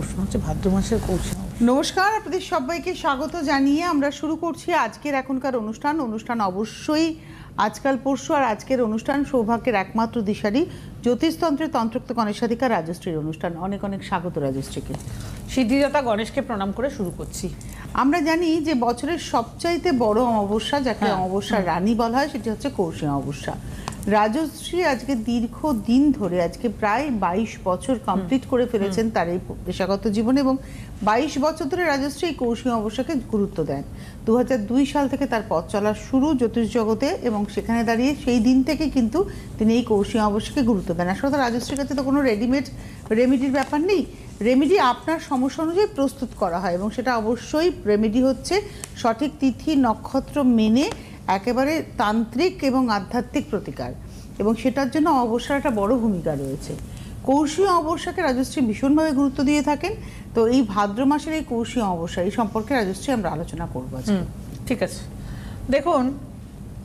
প্রশ্ন হচ্ছে ভাদ্র মাসের কৌশল। নমস্কার, আপনাদের সবাইকে স্বাগত জানিয়ে আমরা শুরু করছি আজকের এখনকার অনুষ্ঠান অবশ্যই আজকাল পরশু আর আজকের অনুষ্ঠান সৌভাগ্যের একমাত্র দিশারি জ্যোতিষতন্ত্রের তন্ত্রোক্ত গণেশাধিকার রাজশ্রীর অনুষ্ঠান। অনেক অনেক স্বাগত রাজশ্রীকে। সিদ্ধিদাতা গণেশকে প্রণাম করে শুরু করছি। আমরা জানি যে বছরের সবচাইতে বড় অমাবস্যা, যাকে অমাবস্যার রানী বলা হয়, সেটি হচ্ছে কৌশী অমাবস্যা। রাজশ্রী আজকে দীর্ঘদিন ধরে, আজকে প্রায় 22 বছর কমপ্লিট করে ফেলেছেন তার এই পেশাগত জীবনে, এবং 22 বছর ধরে রাজশ্রী এই কৌশী অমাবস্যাকে গুরুত্ব দেন। 2002 সাল থেকে তার পথ চলা শুরু জ্যোতিষ জগতে, এবং সেখানে দাঁড়িয়ে সেই দিন থেকে কিন্তু তিনি এই কৌশী অমাবস্যাকে গুরুত্ব দেন। আসলে রাজশ্রীর কাছে তো কোনো রেডিমেড রেমেডির ব্যাপার নেই, রেমেডি আপনার সমস্যা অনুযায়ী প্রস্তুত করা হয়, এবং সেটা অবশ্যই রেমেডি হচ্ছে সঠিক তিথি নক্ষত্র মেনে একেবারে তান্ত্রিক এবং আধ্যাত্মিক প্রতিকার, এবং সেটার জন্য অমাবস্যার একটা বড় ভূমিকা রয়েছে। কৌশী অমাবস্যাকে রাজশ্রী ভীষণভাবে গুরুত্ব দিয়ে থাকেন। তো এই ভাদ্র মাসের এই কৌশী অমাবস্যা, এই সম্পর্কে রাজশ্রী আমরা আলোচনা করবো আজকে। ঠিক আছে, দেখুন,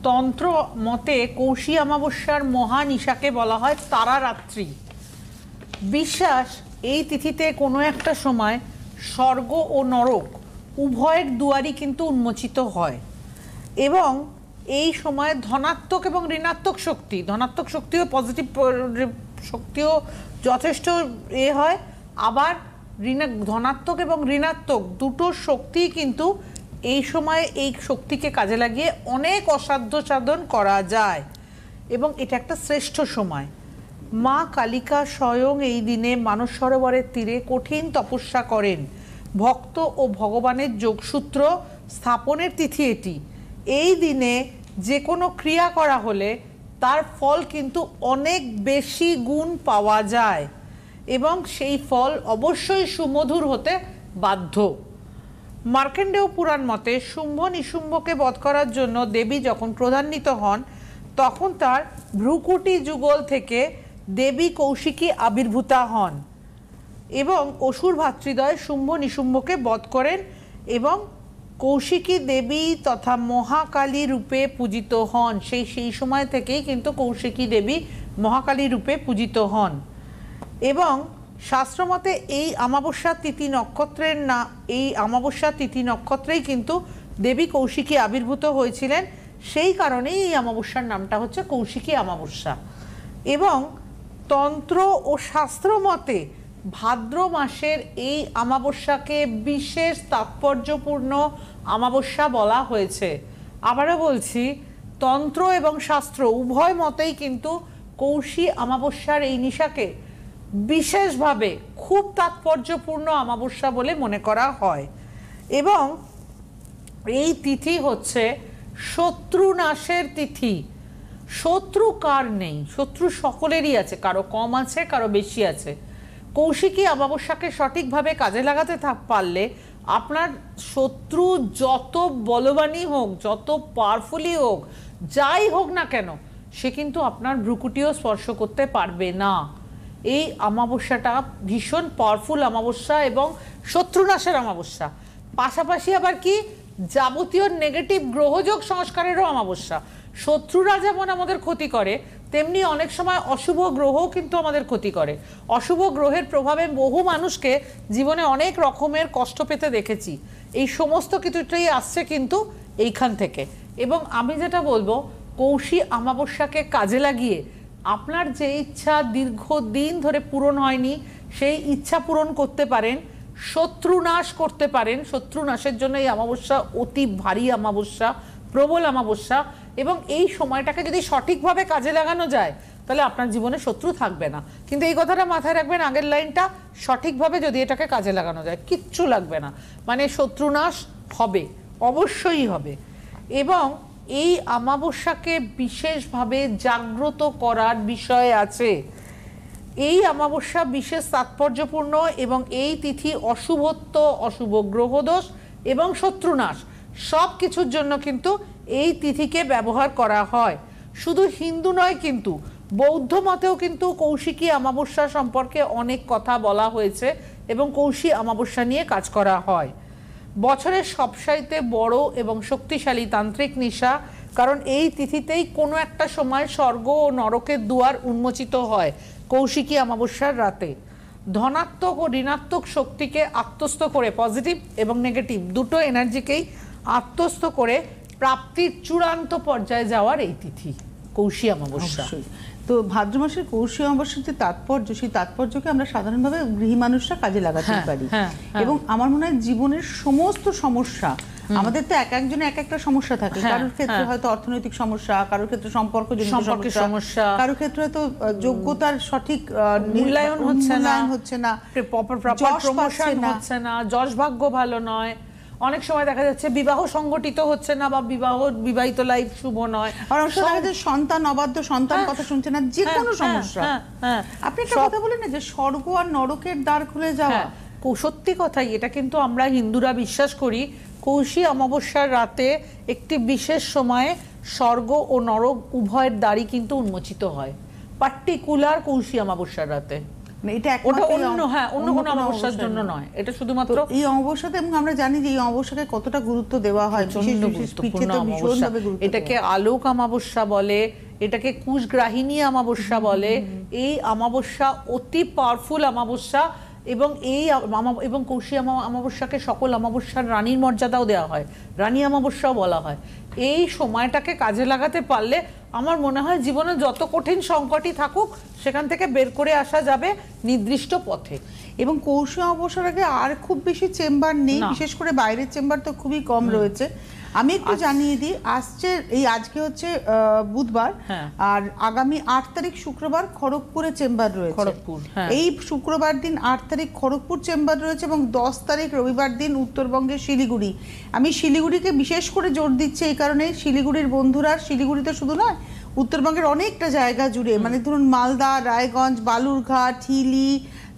তন্ত্র মতে কৌশী অমাবস্যার মহানিশাকে বলা হয় তারা রাত্রি। বিশ্বাস, এই তিথিতে কোনো একটা সময় স্বর্গ ও নরক উভয়ের দুয়ারই কিন্তু উন্মোচিত হয়, এবং এই সময় ধনাত্মক এবং ঋণাত্মক শক্তি, ধনাত্মক শক্তিও পজিটিভ শক্তিও যথেষ্ট হয়, আবার ধনাত্মক এবং ঋণাত্মক দুটো শক্তি কিন্তু এই সময় এই শক্তিকে কাজে লাগিয়ে অনেক অসাধ্য সাধন করা যায়, এবং এটা একটা শ্রেষ্ঠ সময়। মা কালিকা স্বয়ং এই দিনে মানস সরোবরের তীরে কঠিন তপস্যা করেন। ভক্ত ও ভগবানের যোগসূত্র স্থাপনের তিথি এটি। এই দিনে যে কোনো ক্রিয়া করা হলে তার ফল কিন্তু অনেক বেশি গুণ পাওয়া যায়, এবং সেই ফল অবশ্যই সুমধুর হতে বাধ্য। মার্কেন্ডেয় পুরাণ মতে শুম্ভ নিশুম্ভকে বধ করার জন্য দেবী যখন ক্রোধান্বিত হন, তখন তার ভ্রুকুটি যুগল থেকে দেবী কৌশিকী আবির্ভূতা হন, এবং অসুর ভাতৃদ্বয় শুম্ভ নিশুম্ভকে বধ করেন, এবং কৌশিকী দেবী তথা মহাকালী রূপে পূজিত হন। সেই সময় থেকেই কিন্তু কৌশিকী দেবী মহাকালী রূপে পূজিত হন। এবং শাস্ত্রমতে এই অমাবস্যা তিথি নক্ষত্রেই কিন্তু দেবী কৌশিকী আবির্ভূত হয়েছিলেন। সেই কারণেই এই অমাবস্যার নামটা হচ্ছে কৌশিকী অমাবস্যা। এবং তন্ত্র ও শাস্ত্র মতে ভাদ্র মাসের এই অমাবস্যাকে বিশেষ তাৎপর্যপূর্ণ অমাবস্যা বলা হয়েছে। আবারও বলছি, তন্ত্র এবং শাস্ত্র উভয় মতেই কিন্তু কৌশী অমাবস্যার এই নিশাকে বিশেষভাবে খুব তাৎপর্যপূর্ণ অমাবস্যা বলে মনে করা হয়। এবং এই তিথি হচ্ছে শত্রু নাশের তিথি। শত্রু কার নেই? শত্রু সকলেরই আছে, কারো কম আছে, কারো বেশি আছে। কৌশিকী অমাবস্যাকে সঠিকভাবে কাজে লাগাতে পারলে আপনার শত্রু যত বলবানই হোক, যত পাওয়ারফুলি হোক, যাই হোক না কেন, সে কিন্তু আপনার ভ্রুকুটিও স্পর্শ করতে পারবে না। এই অমাবস্যাটা ভীষণ পাওয়ারফুল অমাবস্যা এবং শত্রুনাশের অমাবস্যা। পাশাপাশি আবার কি, যাবতীয় নেগেটিভ গ্রহযোগ সংস্কারেরও অমাবস্যা। শত্রুরা যেমন আমাদের ক্ষতি করে, তেমনি অনেক সময় অশুভ গ্রহও কিন্তু আমাদের ক্ষতি করে। অশুভ গ্রহের প্রভাবে বহু মানুষকে জীবনে অনেক রকমের কষ্ট পেতে দেখেছি। এই সমস্ত কিছুটাই আসছে কিন্তু এইখান থেকে। এবং আমি যেটা বলবো, কৌশী অমাবস্যাকে কাজে লাগিয়ে আপনার যে ইচ্ছা দীর্ঘদিন ধরে পূরণ হয়নি, সেই ইচ্ছা পূরণ করতে পারেন, শত্রুনাশ করতে পারেন। শত্রুনাশের জন্য এই অমাবস্যা অতি ভারী অমাবস্যা, প্রবল অমাবস্যা, এবং এই সময়টাকে যদি সঠিকভাবে কাজে লাগানো যায় তাহলে আপনার জীবনে শত্রু থাকবে না। কিন্তু এই কথাটা মাথায় রাখবেন, আগের লাইনটা, সঠিকভাবে যদি এটাকে কাজে লাগানো যায় কিচ্ছু লাগবে না, মানে শত্রুনাশ হবে, অবশ্যই হবে। এবং এই অমাবস্যাকে বিশেষভাবে জাগ্রত করার বিষয় আছে। এই অমাবস্যা বিশেষ তাৎপর্যপূর্ণ, এবং এই তিথি অশুভত্ব, অশুভ গ্রহদোষ এবং শত্রুনাশ সব কিছুর জন্য কিন্তু এই তিথিকে ব্যবহার করা হয়। শুধু হিন্দু নয়, কিন্তু বৌদ্ধ মতেও কিন্তু কৌশিকী অমাবস্যা সম্পর্কে অনেক কথা বলা হয়েছে, এবং কৌশী অমাবস্যা নিয়ে কাজ করা হয়। বছরের সবচাইতে বড় এবং শক্তিশালী তান্ত্রিক নিশা, কারণ এই তিথিতেই কোনো একটা সময় স্বর্গ ও নরকের দুয়ার উন্মোচিত হয় কৌশিকী অমাবস্যার রাতে। ধনাত্মক ও ঋণাত্মক শক্তিকে আত্মস্থ করে, পজিটিভ এবং নেগেটিভ দুটো এনার্জিকেই আত্মস্থ করে প্রাপ্তির চূড়ান্ত পর্যায়ে যাওয়ার এই তিথি কৌশী অমাবস্যা। তো ভাদ্র মাসের কৌশী অমাবস্যার যে তাৎপর্য, সেই তাৎপর্যকে আমরা সাধারণভাবে গৃহী মানুষরা কাজে লাগাতে পারি। এবং আমার মনে হয় জীবনের সমস্ত সমস্যা, আমাদের তো এক একজনের এক একটা সমস্যা থাকে, কারোর ক্ষেত্রে হয়তো অর্থনৈতিক সমস্যা, কারোর ক্ষেত্রে সম্পর্কজনিত সমস্যা, কারোর ক্ষেত্রে হয়তো যোগ্যতার সঠিক মূল্যায়ন হচ্ছে না, প্রমোশন হচ্ছে না, যশ ভাগ্য ভালো নয়, অনেক সময় দেখা যাচ্ছে বিবাহ সংগঠিত হচ্ছে না বা বিবাহিত লাইফ শুভ নয়, অনেক সময় দেখা যাচ্ছে সন্তান অবাধ্য, সন্তান কথা শুনছে না, যে কোনো সমস্যা। আপনি একটা কথা বলেন না যে স্বর্গ আর নরকের দ্বার খুলে যাওয়া, সত্যি কথাই। এটা কিন্তু আমরা হিন্দুরা বিশ্বাস করি কৌশী অমাবস্যার রাতে একটি বিশেষ সময়ে স্বর্গ ও নরক উভয়ের দ্বারই কিন্তু উন্মোচিত হয়, পার্টিকুলার কৌশী অমাবস্যার রাতে। এটা অন্য কোনো অমাবস্যার জন্য নয়, এটা শুধুমাত্র এই অমাবস্যাতে। এবং আমরা জানি যে এই অমাবস্যাকে কতটা গুরুত্ব দেওয়া হয়, এটাকে আলোক অমাবস্যা বলে, এটাকে কুশগ্রাহিনী অমাবস্যা বলে। এই অমাবস্যা অতি পাওয়ারফুল অমাবস্যা এবং কৌশী অমাবস্যাকে সকল অমাবস্যার রানীর মর্যাদাও দেওয়া হয়, রানী অমাবস্যাও বলা হয়। এই সময়টাকে কাজে লাগাতে পারলে আমার মনে হয় জীবনে যত কঠিন সংকটই থাকুক সেখান থেকে বের করে আসা যাবে নির্দিষ্ট পথে। এবং কৌশী অমাবস্যার আগে আর খুব বেশি চেম্বার নেই, বিশেষ করে বাইরের চেম্বার তো খুবই কম রয়েছে। আমি একটু জানিয়ে দিই, আজকে হচ্ছে বুধবার, আর আগামী 8 তারিখ শুক্রবার খড়গপুরে চেম্বার রয়েছে। এই শুক্রবার দিন 8 তারিখ খড়গপুর চেম্বার রয়েছে এবং 10 তারিখ রবিবার দিন উত্তরবঙ্গের শিলিগুড়ি। আমি শিলিগুড়িকে বিশেষ করে জোর দিচ্ছি এই কারণে, শিলিগুড়ির বন্ধুরা, শিলিগুড়িতে শুধু নয় উত্তরবঙ্গের অনেকটা জায়গা জুড়ে, মানে ধরুন মালদা, রায়গঞ্জ, বালুরঘাট, হিলি,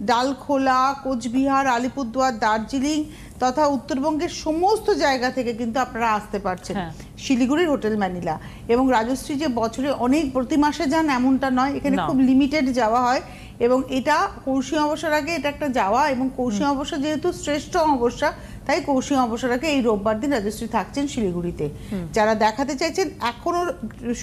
ডালখোলা, কোচবিহার, আলিপুরদুয়ার, দার্জিলিং তথা উত্তরবঙ্গের সমস্ত জায়গা থেকে কিন্তু আপনারা আসতে পারছেন শিলিগুড়ির হোটেল ম্যানিলা। এবং রাজশ্রী যে বছরে অনেক প্রতি মাসে যান এমনটা নয়, এখানে খুব লিমিটেড যাওয়া হয়। এবং এটা কৌশী অমাবস্যার আগে এটা একটা যাওয়া, এবং কৌশী অমাবস্যা যেহেতু শ্রেষ্ঠ অমাবস্যা, তাই কৌশী অমাবস্যার আগে এই রোববার দিন রাজশ্রী থাকছেন শিলিগুড়িতে। যারা দেখাতে চাইছেন এখনো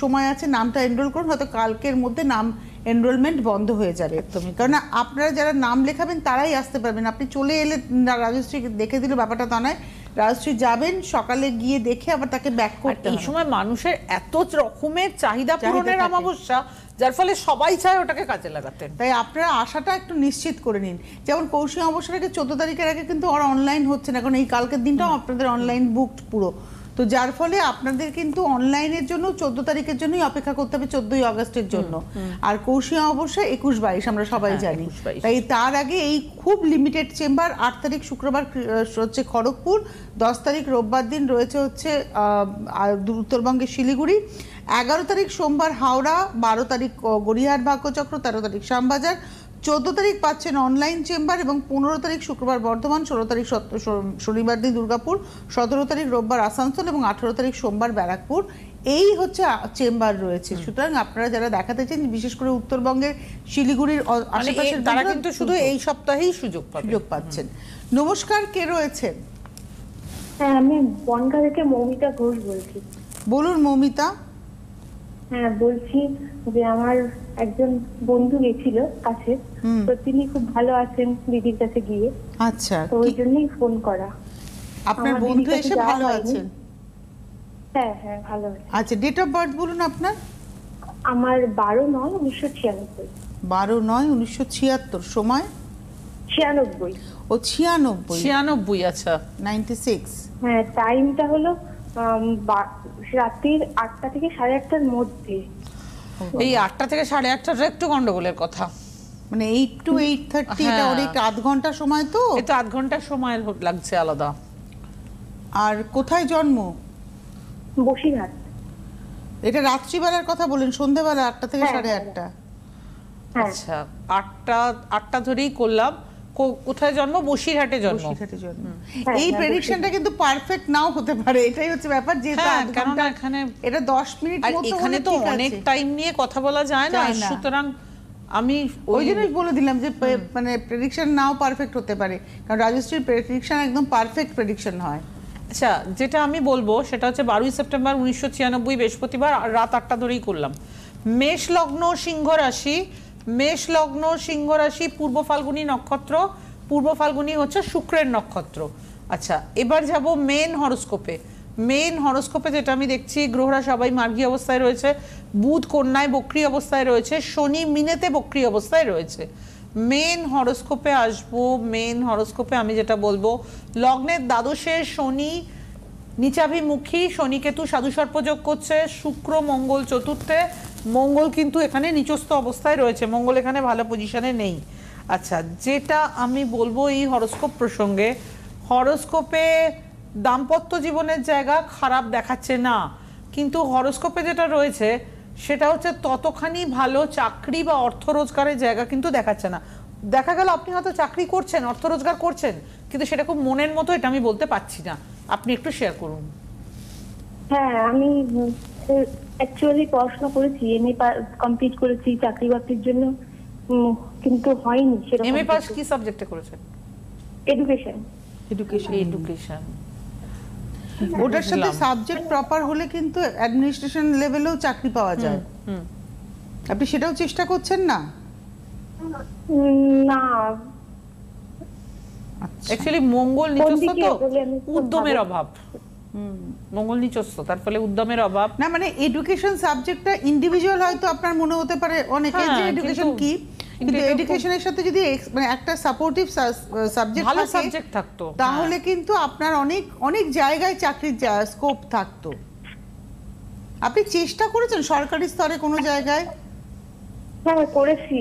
সময় আছে, নামটা এনরোল করুন, হয়তো কালকের মধ্যে নাম এনরোলমেন্ট বন্ধ হয়ে যাবে। কারণ আপনারা যারা নাম লেখাবেন তারাই আসতে পারবেন। আপনি চলে এলে রাজশ্রী দেখে দিলে ব্যাপারটা তা নয়, রাজশ্রী যাবেন সকালে গিয়ে দেখে আবার তাকে ব্যাক করতে। এই সময় মানুষের এত রকমের চাহিদা পূরণের অমাবস্যা, যার ফলে সবাই চায় ওটাকে কাজে লাগাতে। তাই আপনারা আশাটা একটু নিশ্চিত করে নিন। যেমন কৌশী অমাবস্যার আগে 14 তারিখের আগে কিন্তু আর অনলাইন হচ্ছে না, কারণ এই কালকের দিনটাও আপনাদের অনলাইন বুকড পুরো। তো যার ফলে আপনাদের কিন্তু অনলাইনের জন্য 14 তারিখের জন্যই অপেক্ষা করতে হবে, 14ই আগস্টের জন্য। আর কৌশী অমাবস্যা 21-22 আমরা সবাই জানি। তাই তার আগে এই খুব লিমিটেড চেম্বার 8 তারিখ শুক্রবার হচ্ছে খড়গপুর, 10 তারিখ রোববার দিন রয়েছে হচ্ছে উত্তরবঙ্গের শিলিগুড়ি, 11 তারিখ সোমবার হাওড়া, 12 তারিখ গড়িয়াহাট ভাগ্যচক্র, 13 তারিখ শ্যামবাজার, 14 তারিখ পাচ্ছেন অনলাইন চেম্বার এবং 15 তারিখ শুক্রবার বর্ধমান, 16 তারিখ শনিবার দিন দুর্গাপুর, 17 তারিখ রোববার আসানসোল এবং 18 তারিখ সোমবার ব্যারাকপুর। এই হচ্ছে চেম্বার রয়েছে। সুতরাং আপনারা যারা দেখাতে চান, বিশেষ করে উত্তরবঙ্গের শিলিগুড়ির আশেপাশের, তারা কিন্তু শুধু এই সপ্তাহেই সুযোগ পাচ্ছেন। নমস্কার, কে রয়েছেন? হ্যাঁ, আমি বনগাঁ থেকে মৌমিতা ঘোষ বলছি। বলুন মৌমিতা। হ্যাঁ, বলছি যে আমার একজন বন্ধু গেছিল কাছে, তো তিনি খুব ভালো আছেন দিদির কাছে গিয়ে। আচ্ছা, তো ওই জন্যই ফোন করা। আপনার বন্ধু এসে ভালো আছেন? হ্যাঁ হ্যাঁ, ভালো আছে। আচ্ছা, ডেট অফ বার্থ বলুন আপনার। আমার 12/9/1996। 12/9/1976। সময় 96। ও 96। আচ্ছা, 96। হ্যাঁ, টাইমটা হলো রাত্রির 8টা থেকে 8:30টার মধ্যে। এই 8টা থেকে 8:30টা একটু গন্ডগোলের কথা, মানে 8 to 8:30, এটা অনেক আধ ঘন্টা সময়, তো এটা আধ ঘন্টা সময় লাগছে আলাদা। আর কোথায় জন্ম? বসিরহাট। এটা রাত্রিবেলার কথা বলেন, সন্ধ্যাবেলা 8টা থেকে 8:30? আচ্ছা, 8টা ধরেই করলাম। কোথায় জন্ম? বসিরহাটে জন্ম। এই প্রেডিকশনটা কিন্তু পারফেক্ট নাও হতে পারে, এটাই হচ্ছে ব্যাপার। যেহেতু কারণ এখানে এটা 10 মিনিট মতো, এখানে তো অনেক টাইম নিয়ে কথা বলা যায় না, সুতরাং আমি ওই জন্যই বলে দিলাম যে মানে প্রেডিকশন নাও পারফেক্ট হতে পারে, কারণ রাজশ্রীর প্রেডিকশন একদম পারফেক্ট প্রেডিকশন হয়। আচ্ছা, যেটা আমি বলবো সেটা হচ্ছে 12 সেপ্টেম্বর 1996 বৃহস্পতিবার রাত 8টা ধরেই করলাম। মেষ লগ্ন, সিংহ রাশি, মেষ লগ্ন, সিংহ রাশি, পূর্ব ফাল্গুনী নক্ষত্র। পূর্ব ফাল্গুনী হচ্ছে শুক্রের নক্ষত্র। আচ্ছা, এবার যাব মেন হরোস্কোপে। মেন হরোস্কোপে যেটা আমি দেখছি, গ্রহরা সবাই মার্গী অবস্থায় রয়েছে, বুধ কন্যায় বক্রী অবস্থায় রয়েছে, শনি মিনেতে বক্রী অবস্থায় রয়েছে। মেন হরোস্কোপে আসবো। মেন হরোস্কোপে আমি যেটা বলবো, লগ্নের দ্বাদশে শনি নিচাভিমুখী, শনি কেতু সাধু সর্পযোগ করছে, শুক্র মঙ্গল চতুর্থে। মঙ্গল কিন্তু এখানে নিচস্থ অবস্থায় রয়েছে, মঙ্গল এখানে ভালো পজিশনে নেই। আচ্ছা, যেটা আমি বলবো এই হরোস্কোপ প্রসঙ্গে, হরোস্কোপে দাম্পত্য জীবনের জায়গা খারাপ দেখাচ্ছে না, কিন্তু হরোস্কোপে যেটা রয়েছে সেটা হচ্ছে ততখানি ভালো চাকরি বা অর্থ রোজগারের জায়গা কিন্তু দেখাচ্ছে না। দেখা গেল আপনি হয়তো চাকরি করছেন, অর্থ রোজগার করছেন, কিন্তু সেটা খুব মনের মতো, এটা আমি বলতে পারছি না। আপনি একটু শেয়ার করুন। হ্যাঁ, আমি অ্যাকচুয়ালি পড়াশোনা করেছি, এমএ কমপ্লিট করেছি চাকরি বাকরির জন্য, কিন্তু হয়নি সেরকম। এমএ পাস কি সাবজেক্টে করেছেন? এডুকেশন। এডুকেশন। ওটার সাথে সাবজেক্ট প্রপার হলে কিন্তু অ্যাডমিনিস্ট্রেশন লেভেলেও চাকরি পাওয়া যায়। আপনি সেটাও চেষ্টা করছেন না? না, অ্যাকচুয়ালি মঙ্গল নিচস্থ তো, উদ্যমের অভাব। মঙ্গল নিচস্থ, তার ফলে উদ্যমের অভাব। না মানে এডুকেশন সাবজেক্টটা ইন্ডিভিজুয়াল হয়তো আপনার মনে হতে পারে অনেকে যে এডুকেশন কি, কিন্তু এডুকেশনের সাথে যদি মানে একটা সাপোর্টিভ সাবজেক্ট ভালো সাবজেক্ট থাকতো, তাহলে কিন্তু আপনার অনেক অনেক জায়গায় চাকরির স্কোপ থাকতো। আপনি চেষ্টা করেছেন সরকারি স্তরে কোনো জায়গায়? হ্যাঁ, করেছি।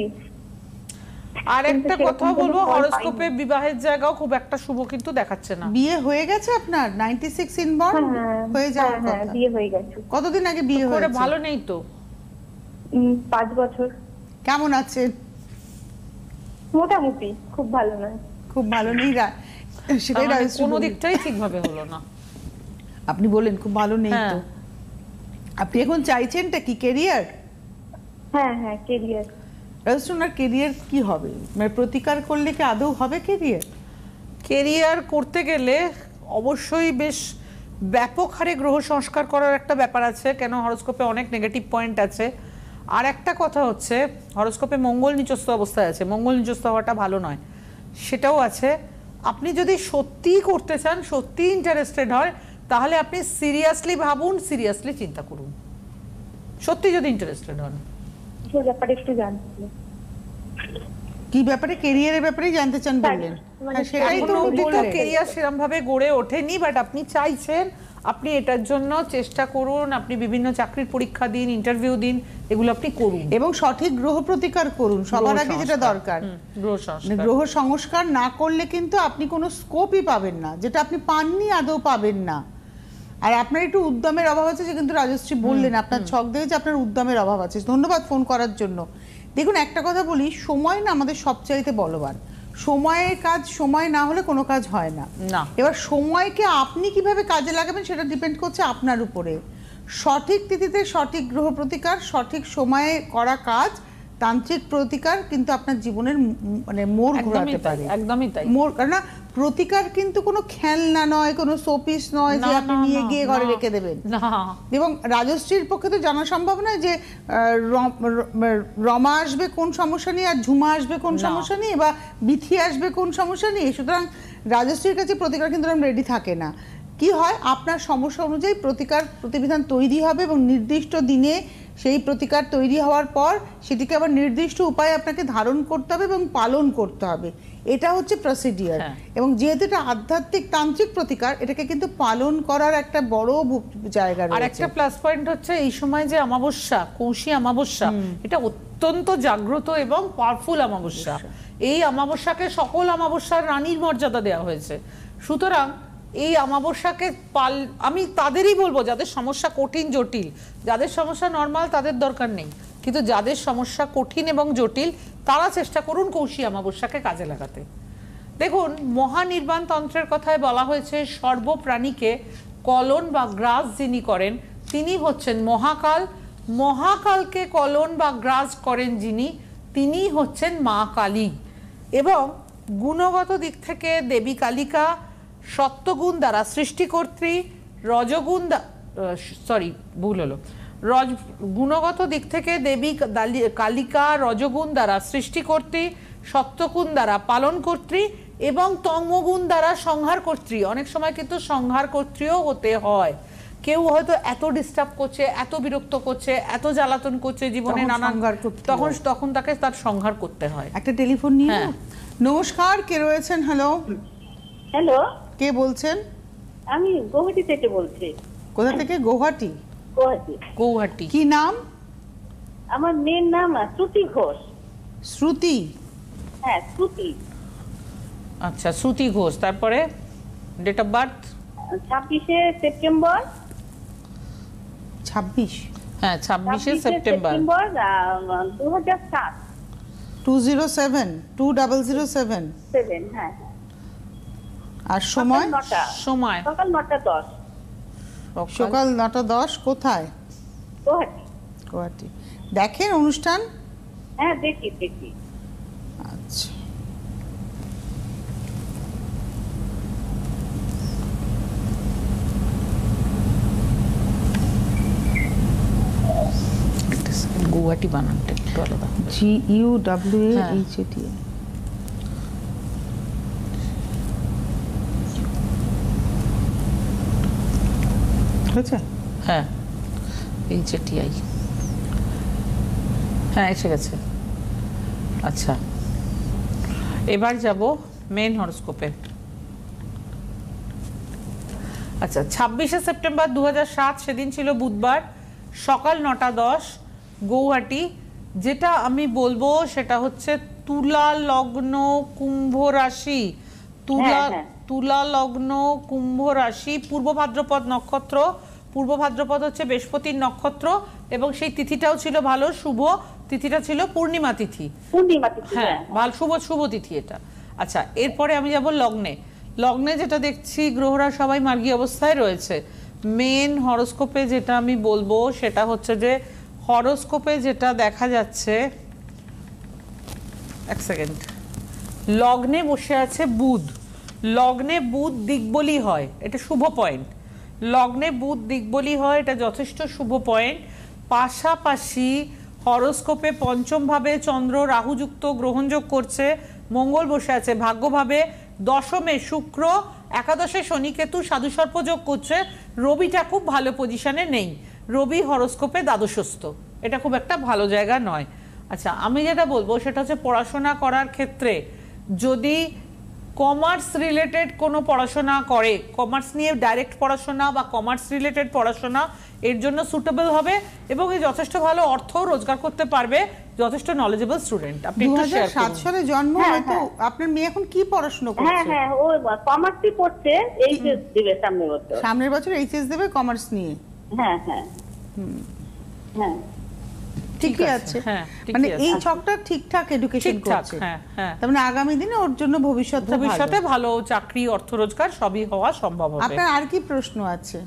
আর একটা কথা বলবো, হরোস্কোপে বিবাহের জায়গাও খুব একটা শুভ কিন্তু দেখাচ্ছে না। বিয়ে হয়ে গেছে আপনার? 96 ইনবর্ন হয়ে যাওয়ার কথা। হ্যাঁ, বিয়ে হয়ে গেছে। কতদিন আগে বিয়ে হয়েছে? ভালো নেই তো? 5 বছর। কেমন আছেন? মোটামুটি, খুব ভালো নয়। খুব ভালো নেই, সেটাই কোনো দিকটাই ঠিকভাবে হলো না। আপনি বলেন খুব ভালো নেই তো। আপনি এখন চাইছেনটা কি, কেরিয়ার? হ্যাঁ হ্যাঁ, কেরিয়ার। রাজস্থানের কেরিয়ার কি হবে? মানে প্রতিকার করলে কি আদৌ হবে কেরিয়ার? কেরিয়ার করতে গেলে অবশ্যই বেশ ব্যাপক হারে গ্রহ সংস্কার করার একটা ব্যাপার আছে, কেন হরোস্কোপে অনেক নেগেটিভ পয়েন্ট আছে। আর একটা কথা হচ্ছে, হরোস্কোপে মঙ্গল নিচস্থ অবস্থায় আছে, মঙ্গল নিচস্থ হওয়াটা ভালো নয়, সেটাও আছে। আপনি যদি সত্যিই করতে চান, সত্যিই ইন্টারেস্টেড হয়, তাহলে আপনি সিরিয়াসলি ভাবুন, সিরিয়াসলি চিন্তা করুন, সত্যি যদি ইন্টারেস্টেড হন। সেই ব্যাপারে একটু জানতে। কি ব্যাপারে? কেরিয়ারের ব্যাপারেই জানতে চান বললেন? হ্যাঁ, সেটাই তো বললেন। কেরিয়ার সেরকম ভাবে গড়ে ওঠেনি, বাট আপনি চাইছেন, আপনি এটার জন্য চেষ্টা করুন, আপনি বিভিন্ন চাকরির পরীক্ষা দিন, ইন্টারভিউ দিন, এগুলো আপনি করুন এবং সঠিক গ্রহ প্রতিকার করুন সবার আগে, যেটা দরকার। গ্রহ সংস্কার না করলে কিন্তু আপনি কোনো স্কোপই পাবেন না, যেটা আপনি পাননি, আদৌ পাবেন না। আর আপনার একটু উদ্যমের অভাব আছে, যে কিন্তু রাজশ্রী বললেন আপনার ছক দেখে যে আপনার উদ্যমের অভাব আছে। ধন্যবাদ ফোন করার জন্য। দেখুন, একটা কথা বলি, সময় না আমাদের সবচাইতে বলবান। সময়ের কাজ সময় না হলে কোনো কাজ হয় না। এবার সময়কে আপনি কিভাবে কাজে লাগাবেন সেটা ডিপেন্ড করছে আপনার উপরে। সঠিক তিথিতে সঠিক গ্রহ প্রতিকার, সঠিক সময়ে করা কাজ, তান্ত্রিক প্রতিকার কিন্তু আপনার জীবনের মানে মোড় ঘোরাতে পারে। একদমই তাই। মোড়, কারণ প্রতিকার কিন্তু কোনো খেলনা নয়, কোনো শোপিস নয় যে আপনি নিয়ে গিয়ে ঘরে রেখে দেবেন। এবং রাজশ্রীর পক্ষে তো জানা সম্ভব নয় যে রমা আসবে কোন সমস্যা নিয়ে, আর ঝুমা আসবে কোন সমস্যা নিয়ে, বা বিথি আসবে কোন সমস্যা নিয়ে। সুতরাং রাজশ্রীর কাছে প্রতিকার কিন্তু রেডি থাকে না। কি হয়, আপনার সমস্যা অনুযায়ী প্রতিকার প্রতিবিধান তৈরি হবে এবং নির্দিষ্ট দিনে সেই প্রতিকার তৈরি হওয়ার পর সেটিকে আবার নির্দিষ্ট উপায়ে আপনাকে ধারণ করতে হবে এবং পালন করতে হবে। এটা হচ্ছে প্রসিডিওর। এবং যেহেতু এটা আধ্যাত্মিক তান্ত্রিক প্রতিকার, এটাকে কিন্তু পালন করার একটা বড় জায়গা রয়েছে। আর একটা প্লাস পয়েন্ট হচ্ছে, এই সময় যে অমাবস্যা, কৌশী অমাবস্যা, এটা অত্যন্ত জাগ্রত এবং পাওয়ারফুল অমাবস্যা। এই অমাবস্যাকে সকল অমাবস্যার রানীর মর্যাদা দেওয়া হয়েছে। সুতরাং এই অমাবস্যাকে আমি তাদেরই বলবো যাদের সমস্যা কঠিন জটিল। যাদের সমস্যা নর্মাল তাদের দরকার নেই, কিন্তু যাদের সমস্যা কঠিন এবং জটিল তারা চেষ্টা করুন কৌশী অমাবস্যাকে কাজে লাগাতে। দেখুন, মহানির্বাণ তন্ত্রের কথায় বলা হয়েছে, সর্বপ্রাণীকে কলন বা গ্রাস যিনি করেন তিনি হচ্ছেন মহাকাল। মহাকালকে কলন বা গ্রাস করেন যিনি, তিনি হচ্ছেন মা কালী। এবং গুণগত দিক থেকে দেবী কালিকা সত্যগুণ দ্বারা সৃষ্টিকর্ত্রী, গুণগত দিক থেকে দেবী কালিকা রজগুণ দ্বারা সৃষ্টিকর্ত্রী, সত্যগুণ দ্বারা পালনকর্ত্রী এবং তমগুণ দ্বারা সংহারকর্ত্রী। অনেক সময় কিন্তু সংহারকর্ত্রীও হতে হয়। কেউ হয়তো এত ডিস্টার্ব করছে, এত বিরক্ত করছে, এত জ্বালাতন করছে জীবনে নানান, তখন তাকে তার সংহার করতে হয়। একটা টেলিফোন নিয়ে নমস্কার, কে রয়েছেন? হ্যালো, হ্যালো, কে বলছেন? আমি গুয়াহাটি থেকে বলছি। কোথা থেকে? গুয়াহাটি। গৌহাটি। কি নাম? আমার মেয়ের নাম শ্রুতি ঘোষ। শ্রুতি? হ্যাঁ, শ্রুতি। আচ্ছা, শ্রুতি ঘোষ। তারপরে ডেট অফ বার্থ? 26শে সেপ্টেম্বর। 26? হ্যাঁ, 26শে সেপ্টেম্বর 2007। 2007? হ্যাঁ। আর সময়? সময় সকাল 9:10। সকাল 9:10। কোথায়? গুয়াহাটি। গুয়াহাটি। দেখেন অনুষ্ঠান? হ্যাঁ, দেখি। আচ্ছা, গৌহাটি বানানটা একটু আলাদা। GUWAHAT। হয়েছে? হ্যাঁ, HATI। হ্যাঁ, এসে গেছে। আচ্ছা, এবার যাব মেন হরোস্কোপে। আচ্ছা, 26শে সেপ্টেম্বর 2007 সেদিন ছিল বুধবার, সকাল 9:10, গৌহাটি। যেটা আমি বলবো সেটা হচ্ছে তুলা লগ্ন কুম্ভ রাশি। তুলা লগ্ন কুম্ভ রাশি, পূর্ব ভাদ্রপদ নক্ষত্র। পূর্ব ভাদ্রপদ হচ্ছে বৃহস্পতির নক্ষত্র এবং সেই তিথিটাও ছিল ভালো, শুভ তিথিটা ছিল পূর্ণিমা তিথি। হ্যাঁ, ভালো শুভ তিথি এটা। আচ্ছা, এরপরে আমি যাব লগ্নে। লগ্নে যেটা দেখছি গ্রহরা সবাই মার্গী অবস্থায় রয়েছে। মেন হরোস্কোপে যেটা আমি বলবো সেটা হচ্ছে যে হরোস্কোপে যেটা দেখা যাচ্ছে, এক সেকেন্ড, লগ্নে বসে আছে বুধ। লগ্নে বুধ দিকবলি হয়, এটা শুভ পয়েন্ট। লগ্নে বুধ দিকবলি হয়, এটা যথেষ্ট শুভ পয়েন্ট। পাশাপাশি হরোস্কোপে পঞ্চম ভাবে চন্দ্র রাহুযুক্ত গ্রহণযোগ করছে, মঙ্গল বসে আছে ভাগ্যভাবে, দশমে শুক্র, একাদশে শনিকেতু সাধুসর্পযোগ করছে। রবিটা খুব ভালো পজিশনে নেই, রবি হরোস্কোপে দ্বাদশস্থ, এটা খুব একটা ভালো জায়গা নয়। আচ্ছা, আমি যেটা বলবো সেটা হচ্ছে পড়াশোনা করার ক্ষেত্রে যদি কমার্স রিলেটেড কোনো পড়াশোনা করে, কমার্স নিয়ে ডাইরেক্ট পড়াশোনা বা কমার্স রিলেটেড পড়াশোনা এর জন্য সুটেবল হবে এবং এই যথেষ্ট ভালো অর্থ রোজগার করতে পারবে, যথেষ্ট নলেজেবল স্টুডেন্ট। আপনি একটু শেয়ার করুন। 2007 সালে জন্ম, হয়তো আপনার মেয়ে এখন কি পড়াশোনা করছে? হ্যাঁ, ও কমার্সই পড়ছে, এইচএস দেবে সামনের বছর। এইচএস দেবে কমার্স নিয়ে। হ্যাঁ। ঠিকই আছে, মানে এই ছকটা ঠিকঠাক এডুকেশন করছে। তার মানে আগামী দিনে ওর জন্য ভবিষ্যতে ভালো চাকরি, অর্থ রোজগার সবই হওয়া সম্ভব হবে। আপনার আর কি প্রশ্ন আছে?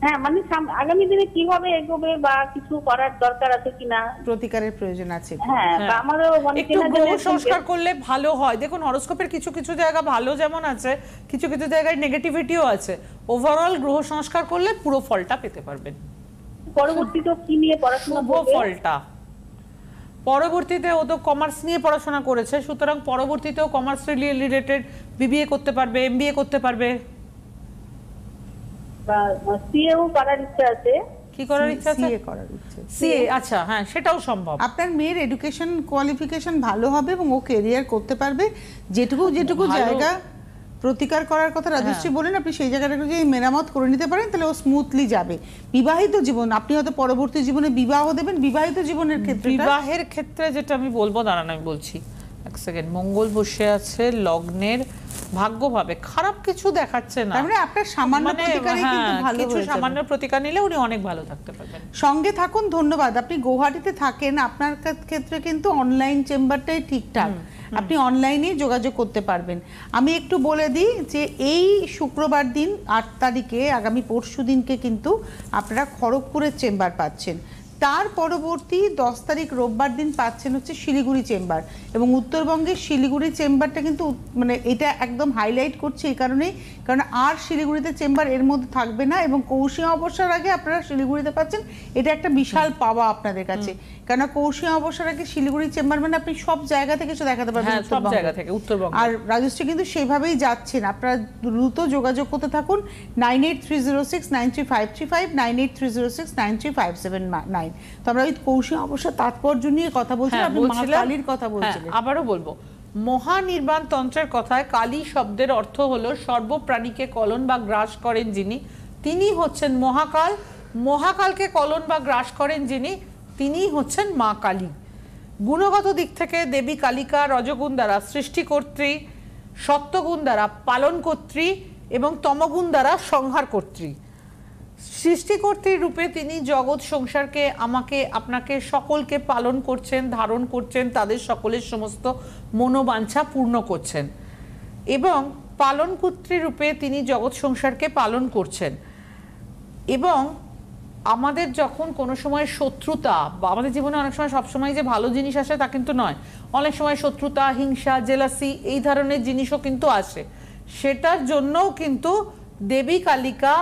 হ্যাঁ, মানে আগামী দিনে কিভাবে এগোবে বা কিছু করার দরকার আছে কিনা, প্রতিকারের প্রয়োজন আছে। হ্যাঁ, আমারও একটু গ্রহ সংস্কার করলে ভালো হয়। দেখুন, হরোস্কোপের কিছু কিছু জায়গা ভালো যেমন আছে, কিছু কিছু জায়গায় নেগেটিভিটিও আছে। ওভারঅল গ্রহ সংস্কার করলে পুরো ফলটা পেতে পারবেন। পরবর্তীতে কি নিয়ে পড়াশোনা করবে? ফলটা পরবর্তীতে ও তো কমার্স নিয়ে পড়াশোনা করেছে, সুতরাং পরবর্তীতেও কমার্স রিলেটেড বিবিএ করতে পারবে, এমবিএ করতে পারবে। সিএও করার ইচ্ছা আছে। কি করার ইচ্ছা আছে? সিএ করার ইচ্ছা। সিএ, আচ্ছা, হ্যাঁ, সেটাও সম্ভব। আপনার মেয়ের এডুকেশন কোয়ালিফিকেশন ভালো হবে এবং ও ক্যারিয়ার করতে পারবে। যেটুকু জায়গা প্রতিকার করার কথা রাজশ্রী বলেন, আপনি সেই জায়গাটাকে যদি মেরামত করে নিতে পারেন তাহলে ও স্মুথলি যাবে। বিবাহিত জীবন, আপনি হয়তো পরবর্তী জীবনে বিবাহ দেবেন। বিবাহিত জীবনের ক্ষেত্রে, বিবাহের ক্ষেত্রে যেটা আমি বলবো, দাঁড়ান আমি বলছি, এক সেকেন্ড। মঙ্গল বসে আছে লগ্নের ভাগ্যভাবে, খারাপ কিছু দেখাচ্ছে না। মানে আপনার সামান্য প্রতিকারই কিন্তু ভালো হয়ে যাবে। সামান্য প্রতিকার নিলে উনি অনেক ভালো থাকতে পারবেন। সঙ্গে থাকুন, ধন্যবাদ। আপনি গুয়াহাটিতে থাকেন, আপনার ক্ষেত্রে কিন্তু অনলাইন চেম্বারটাই ঠিকঠাক, আপনি অনলাইনে যোগাযোগ করতে পারবেন। আমি একটু বলে দিই যে এই শুক্রবার দিন 8 তারিখে, আগামী পরশু দিনকে কিন্তু আপনারা খড়গপুরের চেম্বার পাচ্ছেন। তার পরবর্তী 10 তারিখ রোববার দিন পাচ্ছেন হচ্ছে শিলিগুড়ি চেম্বার। এবং উত্তরবঙ্গের শিলিগুড়ি চেম্বারটা কিন্তু মানে এটা একদম হাইলাইট করছে এই কারণেই, কারণ আর শিলিগুড়িতে চেম্বার এর মধ্যে থাকবে না, এবং কৌশিক অমাবস্যার আগে আপনারা শিলিগুড়িতে পাচ্ছেন, এটা একটা বিশাল পাওয়া আপনাদের কাছে। কেন কৌশিক অমাবস্যার আগে শিলিগুড়ি চেম্বার মানে আপনি সব জায়গা থেকে এসে দেখাতে পারবেন, সব জায়গা থেকে, উত্তরবঙ্গ। আর রাজশ্রী কিন্তু সেভাবেই যাচ্ছেন, আপনারা দ্রুত যোগাযোগ করতে থাকুন 9830693535, 9830693579। তো আমরা ওই কৌশিক অমাবস্যার তাৎপর্য নিয়ে কথা বলছিলাম, আপনি মা কালীর কথা বলছিলেন। আবারও বলবো, মহানির্বাণ তন্ত্রের কথায় কালী শব্দের অর্থ হলো সর্বপ্রাণীকে কলন বা গ্রাস করেন যিনি, তিনি হচ্ছেন মহাকাল। মহাকালকে কলন বা গ্রাস করেন যিনি, তিনি হচ্ছেন মা কালী। গুণগত দিক থেকে দেবী কালিকা রজগুণ দ্বারা সৃষ্টিকর্ত্রী, সত্যগুণ দ্বারা পালনকর্ত্রী এবং তমগুণ দ্বারা সংহারকর্ত্রী। সৃষ্টিকর্ত্রী রূপে তিনি জগৎ সংসারকে, আমাকে, আপনাকে, সকলকে পালন করছেন, ধারণ করছেন, তাদের সকলের সমস্ত মনোবাঞ্ছা পূর্ণ করছেন। এবং পালনকর্ত্রী রূপে তিনি জগৎ সংসারকে পালন করছেন। এবং আমাদের যখন কোনো সময় শত্রুতা, বা আমাদের জীবনে অনেক সময় সবসময় যে ভালো জিনিস আসে তা কিন্তু নয়, অনেক সময় শত্রুতা, হিংসা, জেলাসি এই ধরনের জিনিসও কিন্তু আসে, সেটার জন্যও কিন্তু দেবী কালিকা,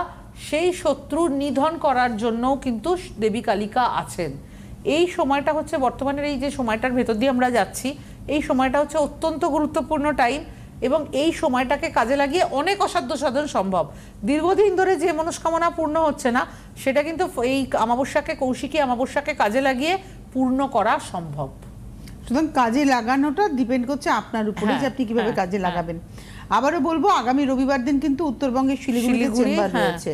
সেই শত্রু নিধন করার জন্যও কিন্তু দেবী কালিকা আছেন। এই সময়টা হচ্ছে বর্তমানের এই যে সময়টার ভেতর দিয়ে আমরা যাচ্ছি, এই সময়টা হচ্ছে অত্যন্ত গুরুত্বপূর্ণ টাইম, এবং এই সময়টাকে কাজে লাগিয়ে অনেক অসাধ্য সাধন সম্ভব। দীর্ঘদিন ধরে যে মনস্কামনা পূর্ণ হচ্ছে না, সেটা কিন্তু এই অমাবস্যাকে, কৌশিকী অমাবস্যাকে কাজে লাগিয়ে পূর্ণ করা সম্ভব। সুতরাং কাজে লাগানোটা ডিপেন্ড করছে আপনার উপরে, যে আপনি কিভাবে কাজে লাগাবেন। আবারও বলবো, আগামী রবিবার দিন কিন্তু উত্তরবঙ্গের শিলিগুড়িতে চেম্বার রয়েছে।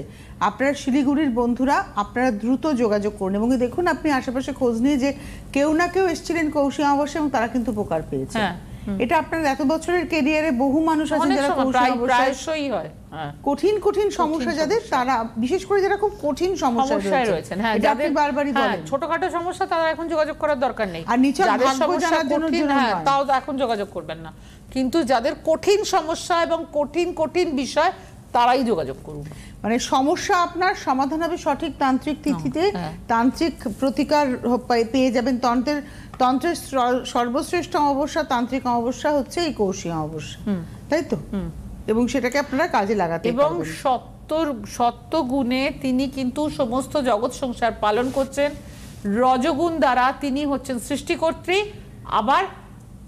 আপনারা শিলিগুড়ির বন্ধুরা, আপনারা দ্রুত যোগাযোগ করুন, এবং দেখুন আপনি আশেপাশে খোঁজ নিয়ে যে কেউ না কেউ এসেছিলেন কৌশিক অমাবস্যা এবং তারা কিন্তু উপকার পেয়েছে। এটা আপনার এত বছরের ক্যারিয়ারে বহু মানুষ আছেন যারা প্রায়শই হয় কঠিন কঠিন সমস্যা যাদের, তারা বিশেষ করে যারা খুব কঠিন সমস্যায় রয়েছেন, হ্যাঁ, যাদের বারবারই বলেন ছোটখাটো সমস্যা, তারা এখন যোগাযোগ করার দরকার নেই। আর নিচের ভাগ্য জানার জন্য তাও এখন যোগাযোগ করবেন না, কিন্তু যাদের কঠিন সমস্যা এবং কঠিন কঠিন বিষয়, তারাই যোগাযোগ করুন। মানে সমস্যা আপনার সমাধান হবে সঠিক তান্ত্রিক তিথিতে, তান্ত্রিক প্রতিকার পেয়ে যাবেন। তন্ত্রের সর্বশ্রেষ্ঠ অমাবস্যা, তান্ত্রিক অমাবস্যা হচ্ছে এই কৌশিক অমাবস্যা, তাই তো? এবং সেটাকে আপনারা কাজে লাগাতে এবং সত্য গুণে তিনি কিন্তু সমস্ত জগৎ সংসার পালন করছেন। রজগুণ দ্বারা তিনি হচ্ছেন সৃষ্টিকর্ত্রী, আবার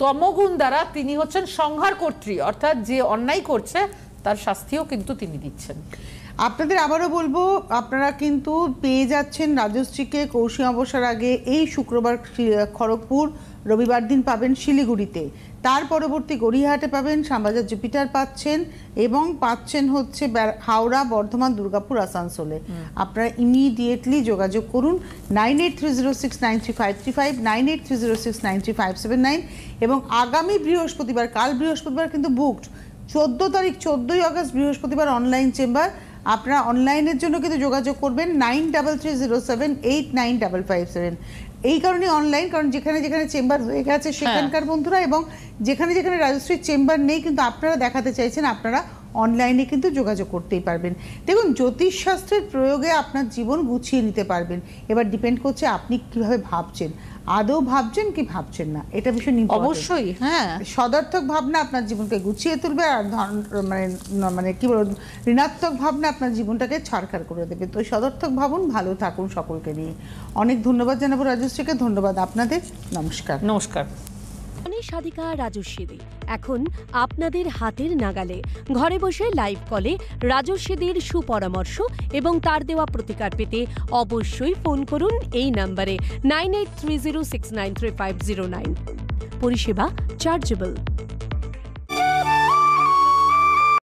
তমগুণ দ্বারা তিনি হচ্ছেন সংহারকর্ত্রী, অর্থাৎ যে অন্যায় করছে তার শাস্তিও কিন্তু তিনি দিচ্ছেন। আপনাদের আবারও বলবো, আপনারা কিন্তু পেয়ে যাচ্ছেন রাজশ্রীকে কৌশিক অমাবস্যার আগে এই শুক্রবার খড়গপুর, রবিবার দিন পাবেন শিলিগুড়িতে, তার পরবর্তী গড়িয়াহাটে পাবেন, শ্যামবাজার জুপিটার পাচ্ছেন, এবং পাচ্ছেন হচ্ছে হাওড়া, বর্ধমান, দুর্গাপুর, আসানসোলে। আপনারা ইমিডিয়েটলি যোগাযোগ করুন 9830693535, 9830693579, এবং আগামী বৃহস্পতিবার, কাল বৃহস্পতিবার কিন্তু বুকড, 14 তারিখ 14ই আগস্ট বৃহস্পতিবার অনলাইন চেম্বার। আপনারা অনলাইনের জন্য কিন্তু যোগাযোগ করবেন 9330789557। এই কারণে অনলাইন, কারণ যেখানে যেখানে চেম্বার হয়ে গেছে সেখানকার বন্ধুরা, এবং যেখানে যেখানে রাজশ্রীর চেম্বার নেই কিন্তু আপনারা দেখাতে চাইছেন, আপনারা অনলাইনে কিন্তু যোগাযোগ করতেই পারবেন। দেখুন, জ্যোতিষশাস্ত্রের প্রয়োগে আপনার জীবন গুছিয়ে নিতে পারবেন। এবার ডিপেন্ড করছে আপনি কিভাবে ভাবছেন, আদৌ ভাবছেন কি ভাবছেন না, এটা ভীষণ অবশ্যই। হ্যাঁ, সদর্থক ভাবনা আপনার জীবনকে গুছিয়ে তুলবে, আর মানে কি বলবো, ঋণাত্মক ভাবনা আপনার জীবনটাকে ছাড়খাড় করে দেবে। তো সদর্থক ভাবুন, ভালো থাকুন সকলকে নিয়ে। অনেক ধন্যবাদ জানাবো রাজশ্রীকে, ধন্যবাদ আপনাদের, নমস্কার। নমস্কার। সাধিকা রাজস্বী দি এখন আপনাদের হাতের নাগালে, ঘরে বসে লাইভ কলে রাজস্বীদির সুপরামর্শ এবং তার দেওয়া প্রতিকার পেতে অবশ্যই ফোন করুন এই নম্বরে 9830693509। পরিষেবা চার্জেবল।